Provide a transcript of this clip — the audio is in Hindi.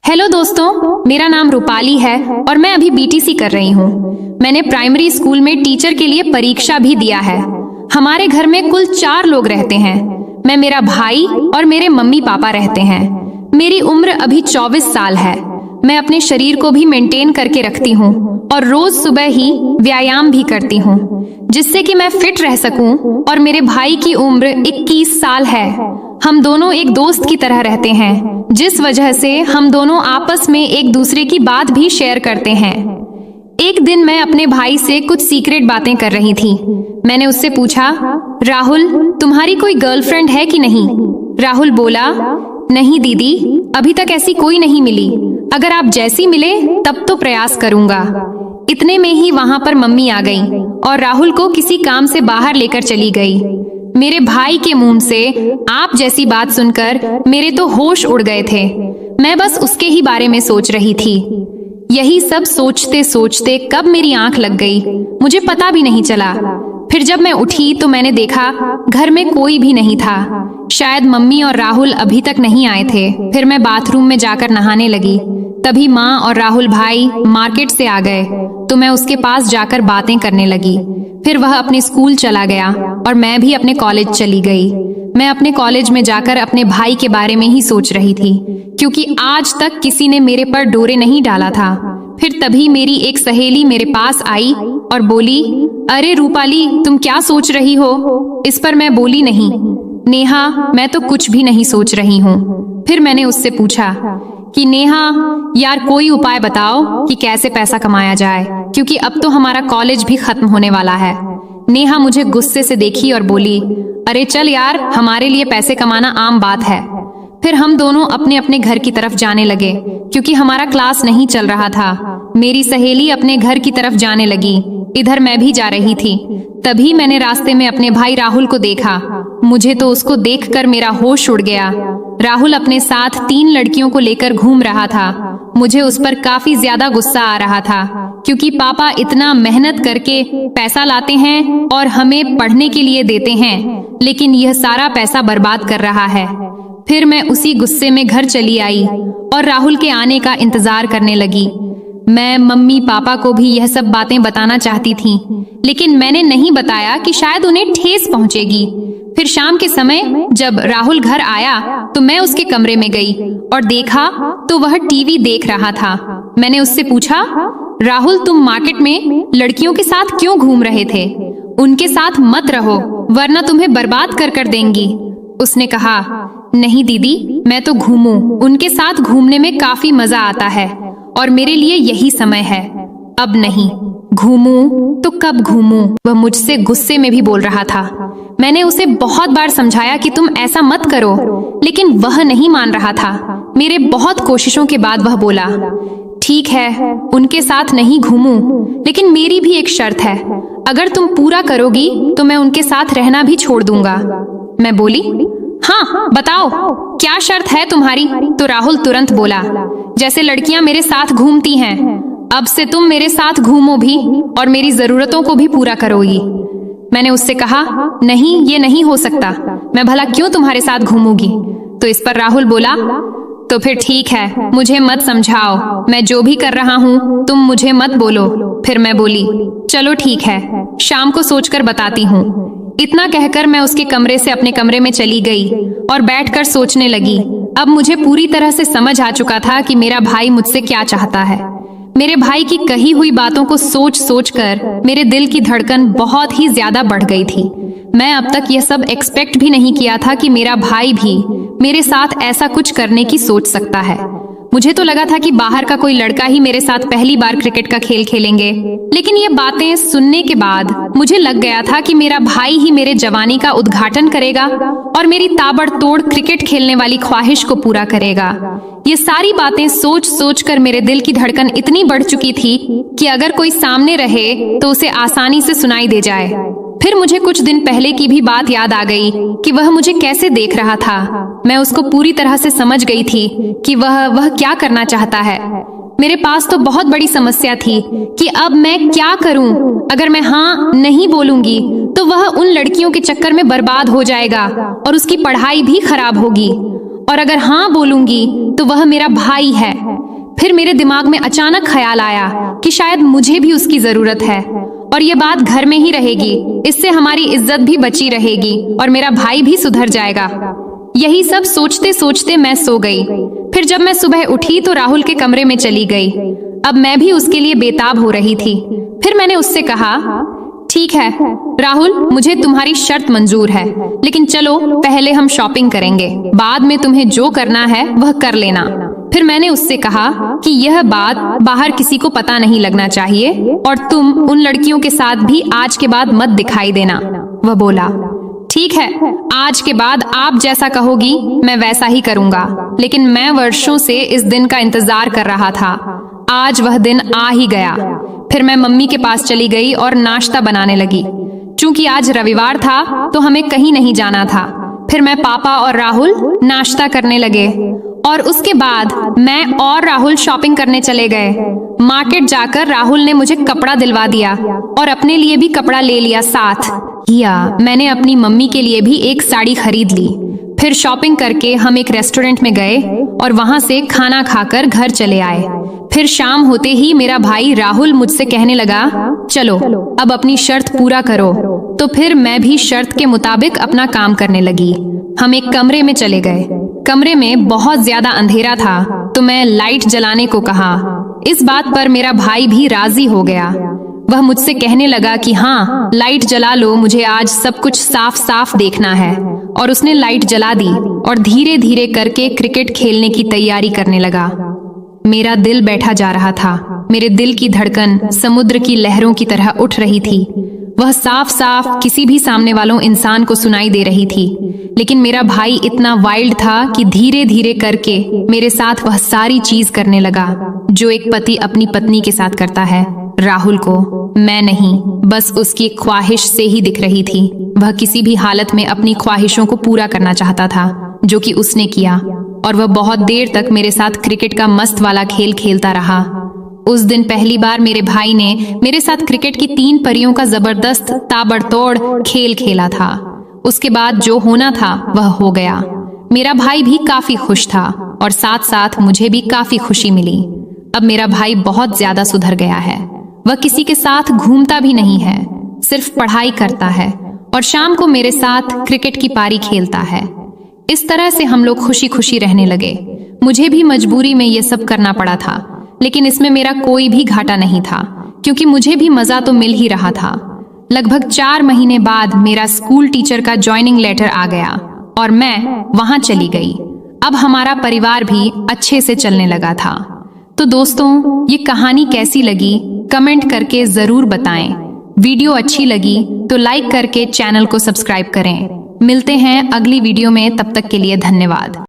हेलो दोस्तों, मेरा नाम रूपाली है और मैं अभी बीटीसी कर रही हूँ। मैंने प्राइमरी स्कूल में टीचर के लिए परीक्षा भी दिया है। हमारे घर में कुल 4 लोग रहते हैं। मैं, मेरा भाई और मेरे मम्मी पापा रहते हैं। मेरी उम्र अभी 24 साल है। मैं अपने शरीर को भी मेंटेन करके रखती हूँ और रोज सुबह ही व्यायाम भी करती हूँ जिससे कि मैं फिट रह सकूं। और मेरे भाई की उम्र 21 साल है। हम दोनों एक दोस्त की तरह रहते हैं, जिस वजह से हम दोनों आपस में एक दूसरे की बात भी शेयर करते हैं। एक दिन मैं अपने भाई से कुछ सीक्रेट बातें कर रही थी। मैंने उससे पूछा, राहुल, तुम्हारी कोई गर्लफ्रेंड है कि नहीं? राहुल बोला, नहीं दीदी, अभी तक ऐसी कोई नहीं मिली। अगर आप जैसी मिले तब तो प्रयास करूंगा। इतने में ही वहां पर मम्मी आ गई और राहुल को किसी काम से बाहर लेकर चली गई। मेरे भाई के मुंह से आप जैसी बात सुनकर मेरे तो होश उड़ गए थे। मैं बस उसके ही बारे में सोच रही थी। यही सब सोचते सोचते कब मेरी आंख लग गई मुझे पता भी नहीं चला। फिर जब मैं उठी तो मैंने देखा घर में कोई भी नहीं था। शायद मम्मी और राहुल अभी तक नहीं आए थे। फिर मैं बाथरूम में जाकर नहाने लगी। तभी माँ और राहुल भाई मार्केट से आ गए तो मैं उसके पास जाकर बातें करने लगी। फिर वह अपने स्कूल चला गया और मैं भी अपने कॉलेज चली गई। मैं अपने कॉलेज में जाकर अपने भाई के बारे में ही सोच रही थी, क्योंकि आज तक किसी ने मेरे पर डोरे नहीं डाला था। फिर तभी मेरी एक सहेली मेरे पास आई और बोली, अरे रूपाली, तुम क्या सोच रही हो? इस पर मैं बोली, नहीं नेहा, मैं तो कुछ भी नहीं सोच रही हूँ। फिर मैंने उससे पूछा कि नेहा यार, कोई उपाय बताओ कि कैसे पैसा कमाया जाए, क्योंकि अब तो हमारा कॉलेज भी खत्म होने वाला है। नेहा मुझे गुस्से से देखी और बोली, अरे चल यार, हमारे लिए पैसे कमाना आम बात है। फिर हम दोनों अपने अपने घर की तरफ जाने लगे, क्योंकि हमारा क्लास नहीं चल रहा था। मेरी सहेली अपने घर की तरफ जाने लगी, इधर मैं भी जा रही थी। तभी मैंने रास्ते में अपने भाई राहुल को देखा। मुझे तो उसको देखकर मेरा होश उड़ गया। राहुल अपने साथ 3 लड़कियों को लेकर घूम रहा था। मुझे उस पर काफी ज्यादा गुस्सा आ रहा था, क्योंकि पापा इतना मेहनत करके पैसा लाते हैं और हमें पढ़ने के लिए देते हैं, लेकिन यह सारा पैसा बर्बाद कर रहा है। फिर मैं उसी गुस्से में घर चली आई और राहुल के आने का इंतजार करने लगी। मैं मम्मी पापा को भी यह सब बातें बताना चाहती थी, लेकिन मैंने नहीं बताया कि शायद उन्हें ठेस पहुंचेगी। फिर शाम के समय जब राहुल घर आया तो मैं उसके कमरे में गई और देखा तो वह टीवी देख रहा था। मैंने उससे पूछा, राहुल, तुम मार्केट में लड़कियों के साथ क्यों घूम रहे थे? उनके साथ मत रहो, वरना तुम्हें बर्बाद कर कर देंगी। उसने कहा, नहीं दीदी, मैं तो घूमूं। उनके साथ घूमने में काफी मजा आता है और मेरे लिए यही समय है। अब नहीं घूमूं तो कब घूमूं? वह मुझसे गुस्से में भी बोल रहा था। मैंने उसे बहुत बार समझाया कि तुम ऐसा मत करो, लेकिन वह नहीं मान रहा था। मेरे बहुत कोशिशों के बाद वह बोला, ठीक है, उनके साथ नहीं घूमूं, लेकिन मेरी भी एक शर्त है। अगर तुम पूरा करोगी तो मैं उनके साथ रहना भी छोड़ दूंगा। मैं बोली, हाँ बताओ, क्या शर्त है तुम्हारी? तो राहुल तुरंत बोला, जैसे लड़कियां मेरे साथ घूमती हैं, अब से तुम मेरे साथ घूमो भी और मेरी जरूरतों को भी पूरा करोगी। मैंने उससे कहा, नहीं, ये नहीं हो सकता। मैं भला क्यों तुम्हारे साथ घूमूंगी? तो इस पर राहुल बोला, तो फिर ठीक है, मुझे मत समझाओ। मैं जो भी कर रहा हूँ तुम मुझे मत बोलो। फिर मैं बोली, चलो ठीक है, शाम को सोचकर बताती हूँ। इतना कहकर मैं उसके कमरे से अपने कमरे में चली गई और बैठकर सोचने लगी। अब मुझे पूरी तरह से समझ आ चुका था कि मेरा भाई मुझसे क्या चाहता है। मेरे भाई की कही हुई बातों को सोच सोच कर मेरे दिल की धड़कन बहुत ही ज्यादा बढ़ गई थी। मैं अब तक यह सब एक्सपेक्ट भी नहीं किया था कि मेरा भाई भी मेरे साथ ऐसा कुछ करने की सोच सकता है। मुझे तो लगा था कि बाहर का कोई लड़का ही मेरे साथ पहली बार क्रिकेट का खेल खेलेंगे, लेकिन ये बातें सुनने के बाद मुझे लग गया था कि मेरा भाई ही मेरे जवानी का उद्घाटन करेगा और मेरी ताबड़तोड़ क्रिकेट खेलने वाली ख्वाहिश को पूरा करेगा। ये सारी बातें सोच सोच कर मेरे दिल की धड़कन इतनी बढ़ चुकी थी कि अगर कोई सामने रहे तो उसे आसानी से सुनाई दे जाए। फिर मुझे कुछ दिन पहले की भी बात याद आ गई कि वह मुझे कैसे देख रहा था। मैं उसको पूरी तरह से समझ गई थी कि वह क्या करना चाहता है। मेरे पास तो बहुत बड़ी समस्या थी कि अब मैं क्या करूं। अगर मैं हाँ नहीं बोलूंगी तो वह उन लड़कियों के चक्कर में बर्बाद हो जाएगा और उसकी पढ़ाई भी खराब होगी। और अगर हाँ बोलूंगी तो वह मेरा भाई है। फिर मेरे दिमाग में अचानक ख्याल आया कि शायद मुझे भी उसकी जरूरत है और ये बात घर में ही रहेगी, इससे हमारी इज्जत भी बची रहेगी और मेरा भाई भी सुधर जाएगा। यही सब सोचते सोचते मैं सो गई। फिर जब मैं सुबह उठी तो राहुल के कमरे में चली गई। अब मैं भी उसके लिए बेताब हो रही थी। फिर मैंने उससे कहा, ठीक है राहुल, मुझे तुम्हारी शर्त मंजूर है, लेकिन चलो पहले हम शॉपिंग करेंगे, बाद में तुम्हें जो करना है वह कर लेना। फिर मैंने उससे कहा कि यह बात बाहर किसी को पता नहीं लगना चाहिए और तुम उन लड़कियों के साथ भी आज के बाद मत दिखाई देना। वह बोला, ठीक है, आज के बाद आप जैसा कहोगी मैं वैसा ही करूंगा। लेकिन मैं वर्षों से इस दिन का इंतजार कर रहा था। आज वह दिन आ ही गया। फिर मैं मम्मी के पास चली गई और नाश्ता बनाने लगी। चूंकि आज रविवार था तो हमें कहीं नहीं जाना था। फिर मैं पापा और राहुल नाश्ता करने लगे और उसके बाद मैं और राहुल शॉपिंग करने चले गए। मार्केट जाकर राहुल ने मुझे कपड़ा दिलवा दिया और अपने लिए भी कपड़ा ले लिया साथ। मैंने अपनी मम्मी के लिए भी एक साड़ी खरीद ली। फिर शॉपिंग करके हम एक रेस्टोरेंट में गए और वहां से खाना खाकर घर चले आए। फिर शाम होते ही मेरा भाई राहुल मुझसे कहने लगा, चलो अब अपनी शर्त पूरा करो। तो फिर मैं भी शर्त के मुताबिक अपना काम करने लगी। हम एक कमरे में चले गए। कमरे में बहुत ज्यादा अंधेरा था तो मैं लाइट जलाने को कहा। इस बात पर मेरा भाई भी राजी हो गया। वह मुझसे कहने लगा कि हाँ, लाइट जला लो, मुझे आज सब कुछ साफ साफ देखना है। और उसने लाइट जला दी और धीरे धीरे करके क्रिकेट खेलने की तैयारी करने लगा। मेरा दिल बैठा जा रहा था। मेरे दिल की धड़कन समुद्र की लहरों की तरह उठ रही थी। वह साफ साफ किसी भी सामने वालों इंसान को सुनाई दे रही थी। लेकिन मेरा भाई इतना वाइल्ड था कि धीरे धीरे करके मेरे साथ वह सारी चीज करने लगा जो एक पति अपनी पत्नी के साथ करता है। राहुल को मैं नहीं, बस उसकी ख्वाहिश से ही दिख रही थी। वह किसी भी हालत में अपनी ख्वाहिशों को पूरा करना चाहता था, जो कि उसने किया। और वह बहुत देर तक मेरे साथ क्रिकेट का मस्त वाला खेल खेलता रहा। उस दिन पहली बार मेरे भाई ने मेरे साथ क्रिकेट की 3 परियों का जबरदस्त ताबड़तोड़ खेल खेला था। उसके बाद जो होना था वह हो गया। मेरा भाई भी काफी खुश था और साथ साथ मुझे भी काफी खुशी मिली। अब मेरा भाई बहुत ज्यादा सुधर गया है। वह किसी के साथ घूमता भी नहीं है, सिर्फ पढ़ाई करता है और शाम को मेरे साथ क्रिकेट की पारी खेलता है। इस तरह से हम लोग खुशी खुशी रहने लगे। मुझे भी मजबूरी में ये सब करना पड़ा था, लेकिन इसमें मेरा कोई भी घाटा नहीं था क्योंकि मुझे भी मजा तो मिल ही रहा था। लगभग 4 महीने बाद मेरा स्कूल टीचर का ज्वाइनिंग लेटर आ गया और मैं वहां चली गई। अब हमारा परिवार भी अच्छे से चलने लगा था। तो दोस्तों, ये कहानी कैसी लगी कमेंट करके जरूर बताएं। वीडियो अच्छी लगी तो लाइक करके चैनल को सब्सक्राइब करें। मिलते हैं अगली वीडियो में, तब तक के लिए धन्यवाद।